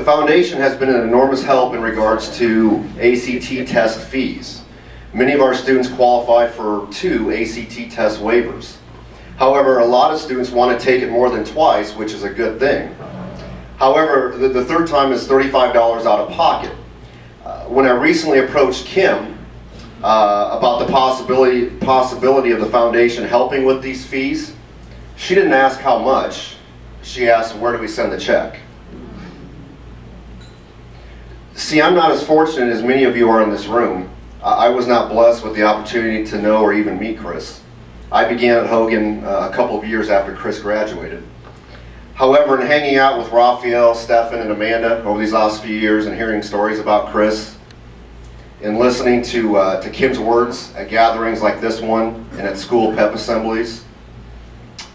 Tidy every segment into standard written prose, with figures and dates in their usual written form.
foundation has been an enormous help in regards to ACT test fees. Many of our students qualify for 2 ACT test waivers. However, a lot of students want to take it more than twice, which is a good thing. However, the third time is $35 out of pocket. When I recently approached Kim about the possibility of the foundation helping with these fees, she didn't ask how much. She asked, where do we send the check? See, I'm not as fortunate as many of you are in this room. I was not blessed with the opportunity to know or even meet Chris. I began at Hogan a couple of years after Chris graduated. However, in hanging out with Raphael, Stefan, and Amanda over these last few years and hearing stories about Chris, and listening to Kim's words at gatherings like this one and at school pep assemblies,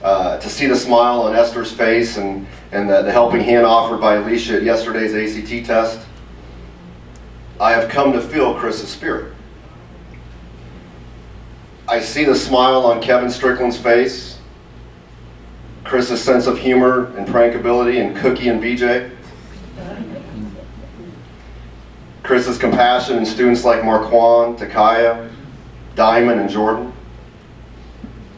to see the smile on Esther's face and the helping hand offered by Alicia at yesterday's ACT test, I have come to feel Chris's spirit. I see the smile on Kevin Strickland's face, Chris's sense of humor and prankability, and Cookie and BJ. Chris's compassion in students like Marquand, Takaya, Diamond, and Jordan.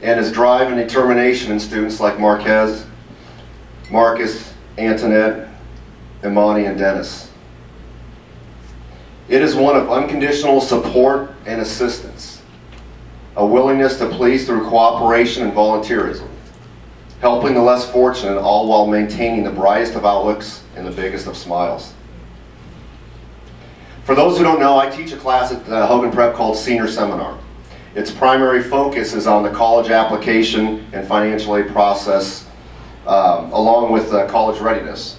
And his drive and determination in students like Marquez, Marcus, Antoinette, Imani, and Dennis. It is one of unconditional support and assistance, a willingness to please through cooperation and volunteerism, helping the less fortunate, all while maintaining the brightest of outlooks and the biggest of smiles. For those who don't know, I teach a class at Hogan Prep called Senior Seminar. Its primary focus is on the college application and financial aid process, along with college readiness.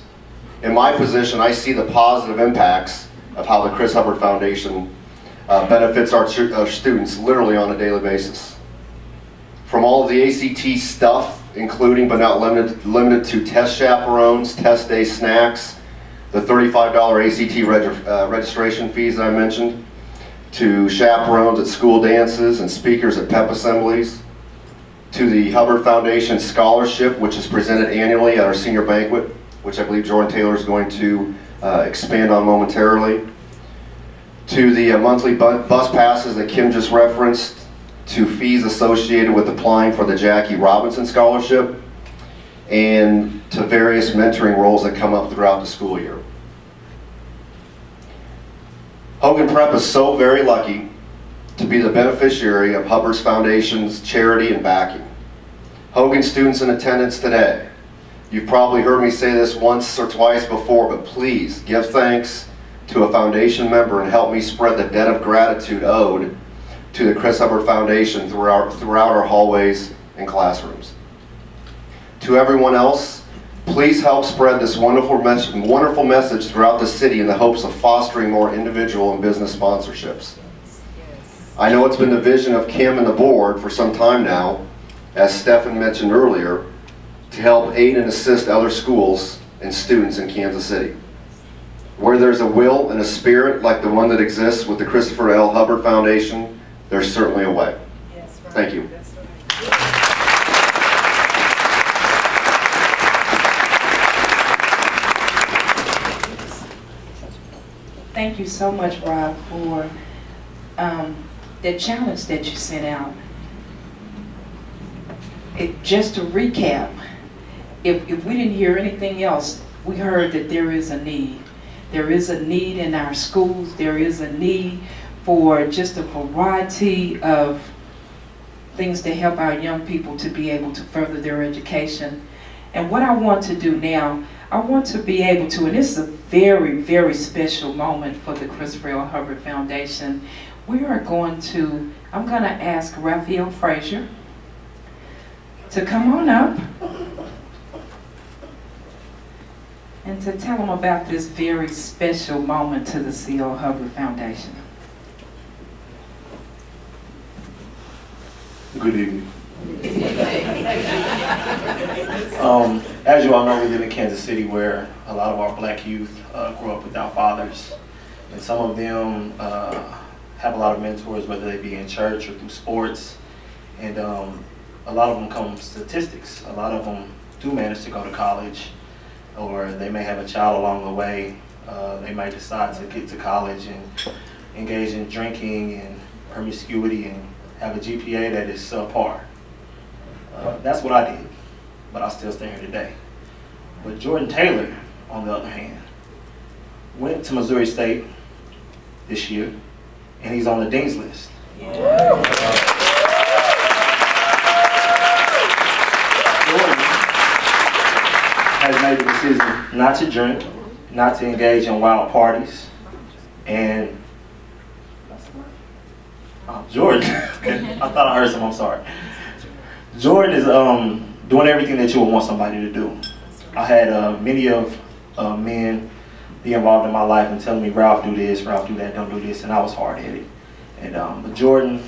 In my position, I see the positive impacts of how the Chris Hubbard Foundation benefits our students literally on a daily basis. From all of the ACT stuff, including but not limited to test chaperones, test day snacks, the $35 ACT registration fees that I mentioned, to chaperones at school dances and speakers at pep assemblies, to the Hubbard Foundation Scholarship, which is presented annually at our senior banquet, which I believe Jordan Taylor is going to expand on momentarily, to the monthly bus passes that Kim just referenced, to fees associated with applying for the Jackie Robinson Scholarship, and to various mentoring roles that come up throughout the school year. Hogan Prep is so very lucky to be the beneficiary of Hubbard's Foundation's charity and backing. Hogan students in attendance today, you've probably heard me say this once or twice before, but please give thanks to a foundation member and help me spread the debt of gratitude owed to the Chris Hubbard Foundation throughout our hallways and classrooms. To everyone else, please help spread this wonderful message throughout the city in the hopes of fostering more individual and business sponsorships. I know it's been the vision of Kim and the board for some time now, as Stefan mentioned earlier, to help aid and assist other schools and students in Kansas City. Where there's a will and a spirit like the one that exists with the Christopher L. Hubbard Foundation, there's certainly a way. Yes, right. Thank you. Yes, right. Thank you so much, Rob, for the challenge that you sent out. Just to recap, if we didn't hear anything else, we heard that there is a need. There is a need in our schools. There is a need for just a variety of things to help our young people to be able to further their education. And what I want to do now, I want to be able to, and this is a very, very special moment for the Christopher L. Hubbard Foundation. I'm going to ask Raphael Frazier to come on up and to tell them about this very special moment to the C.L. Hubbard Foundation. Good evening. As you all know, we live in Kansas City, where a lot of our black youth grew up without fathers. And some of them have a lot of mentors, whether they be in church or through sports. And a lot of them come from statistics. A lot of them do manage to go to college, or they may have a child along the way They might decide to get to college and engage in drinking and promiscuity and have a GPA that is subpar. That's what I did, but I still stay here today. But Jordan Taylor, on the other hand, went to Missouri State this year, and he's on the Dean's list. Jordan has made the decision not to drink, not to engage in wild parties, and Jordan, I thought I heard some, I'm sorry. Jordan is doing everything that you would want somebody to do. I had many of men be involved in my life and telling me, Ralph, do this, Ralph, do that, don't do this, and I was hard-headed. And but Jordan,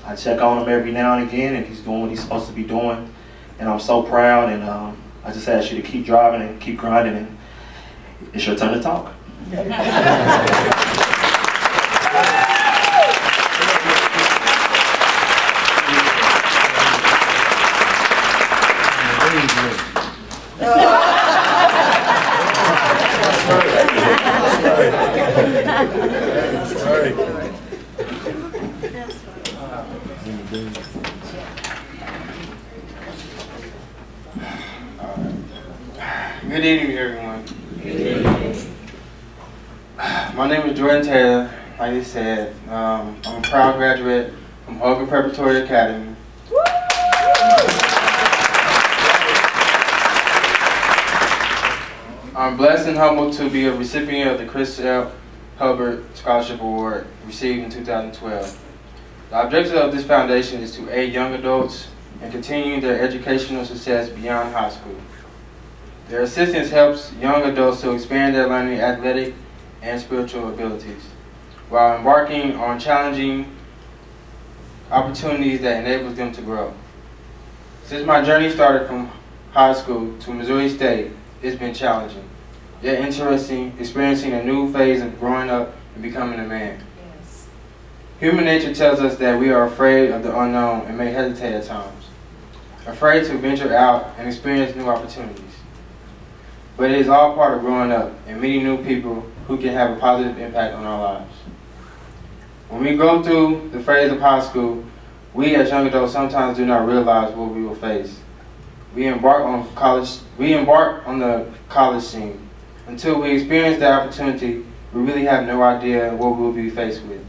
I check on him every now and again, and he's doing what he's supposed to be doing, and I'm so proud, and I just ask you to keep driving and keep grinding, and it's your turn to talk. Good evening, everyone. Good evening. My name is Jordan Taylor. Like he said, I'm a proud graduate from Hogan Preparatory Academy. I'm blessed and humbled to be a recipient of the Chris L. Hubbard Scholarship Award received in 2012. The objective of this foundation is to aid young adults in continuing their educational success beyond high school. Their assistance helps young adults to expand their learning, athletic, and spiritual abilities, while embarking on challenging opportunities that enables them to grow. Since my journey started from high school to Missouri State, it's been challenging, yet interesting, experiencing a new phase of growing up and becoming a man. Yes. Human nature tells us that we are afraid of the unknown and may hesitate at times, afraid to venture out and experience new opportunities. But it is all part of growing up and meeting new people who can have a positive impact on our lives. When we go through the phase of high school, we as young adults sometimes do not realize what we will face. We embark on the college scene. Until we experience that opportunity, we really have no idea what we will be faced with.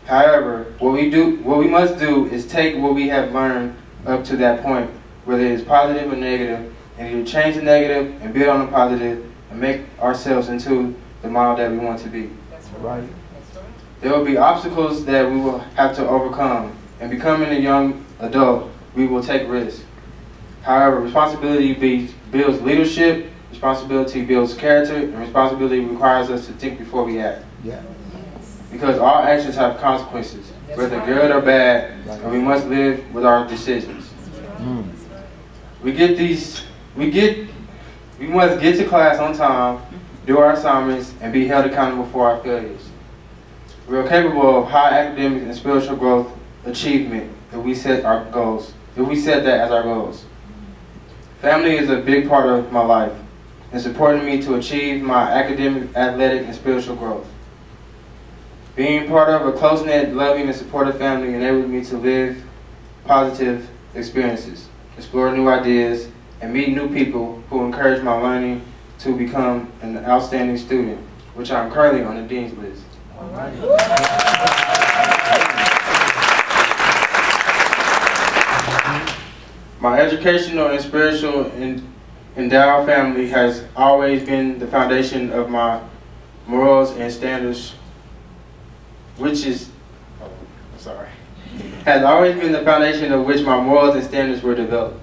However, what we must do is take what we have learned up to that point, whether it is positive or negative, and either change the negative and build on the positive and make ourselves into the model that we want to be. That's right. There will be obstacles that we will have to overcome, and becoming a young adult, we will take risks. However, responsibility builds leadership, responsibility builds character, and responsibility requires us to think before we act. Yeah. Because all actions have consequences, whether good or bad, and we must live with our decisions. We must get to class on time, do our assignments, and be held accountable for our failures. We are capable of high academic and spiritual growth achievement if we set our goals. If we set that as our goals. Family is a big part of my life. It's important to me to achieve my academic, athletic, and spiritual growth. Being part of a close-knit, loving, and supportive family enables me to live positive experiences, explore new ideas, and meet new people who encourage my learning to become an outstanding student, which I'm currently on the Dean's list. All right. My educational and spiritual endowed family has always been the foundation of my morals and standards, has always been the foundation of which my morals and standards were developed.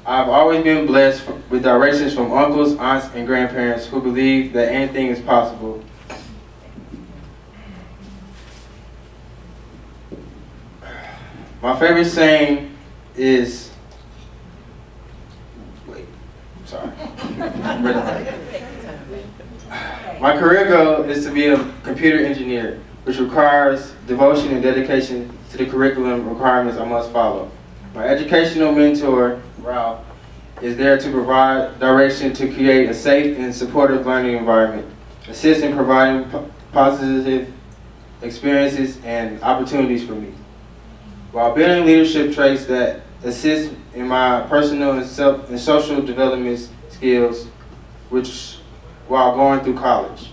I've always been blessed with directions from uncles, aunts, and grandparents who believe that anything is possible. My favorite saying is, my career goal is to be a computer engineer, which requires devotion and dedication to the curriculum requirements I must follow. My educational mentor, Ralph, is there to provide direction to create a safe and supportive learning environment, assist in providing positive experiences and opportunities for me, while building leadership traits that assist in my personal and social development skills, while going through college.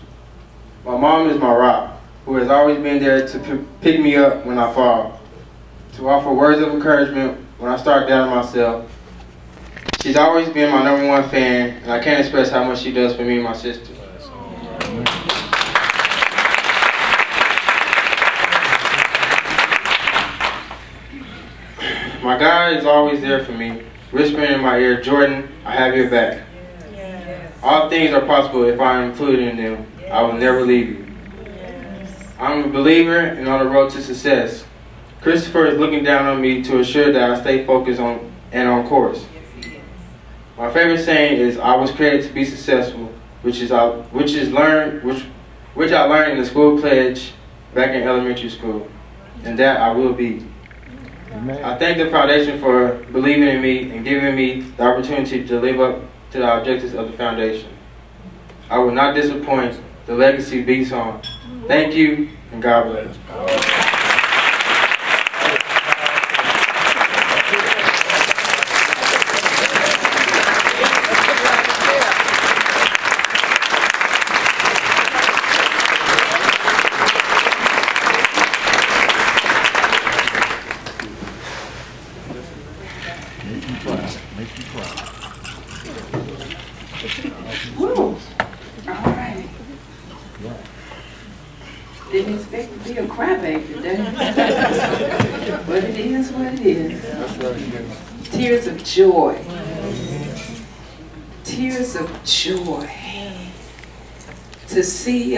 My mom is my rock, who has always been there to pick me up when I fall, to offer words of encouragement when I start doubting myself. She's always been my #1 fan, and I can't express how much she does for me and my sister. My God is always there for me, whispering in my ear, "Jordan, I have your back. All things are possible if I am included in them. I will never leave you." I'm a believer and on the road to success. Christopher is looking down on me to assure that I stay focused on course. My favorite saying is, "I was created to be successful," which I learned in the school pledge back in elementary school, and that I will be. Amen. I thank the foundation for believing in me and giving me the opportunity to live up to the objectives of the foundation. I will not disappoint. The legacy beats on. Thank you, and God bless. Woo! All right. Didn't expect to be a crybaby today. But it is what it is. Tears of joy. Tears of joy. To see,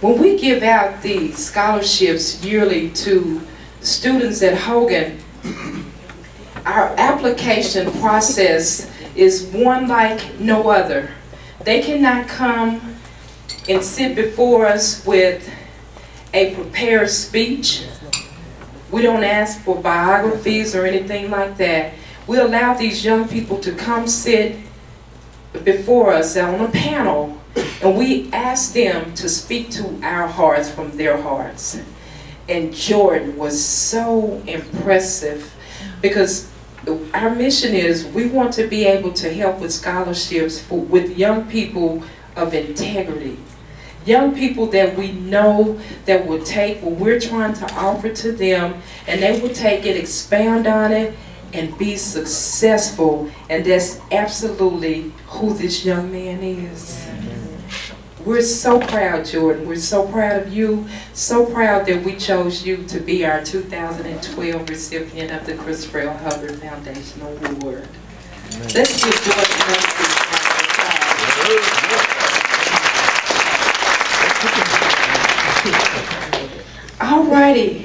when we give out the scholarships yearly to students at Hogan, our application process is one like no other. They cannot come and sit before us with a prepared speech. We don't ask for biographies or anything like that. We allow these young people to come sit before us on a panel, and we ask them to speak to our hearts from their hearts. And Jordan was so impressive, because our mission is we want to be able to help with scholarships with young people of integrity. Young people that we know that will take what we're trying to offer to them, and they will take it, expound on it, and be successful. And that's absolutely who this young man is. We're so proud, Jordan. We're so proud of you. So proud that we chose you to be our 2012 recipient of the Christopher L. Hubbard-Foundation Award. Let's give Jordan a applause. All righty.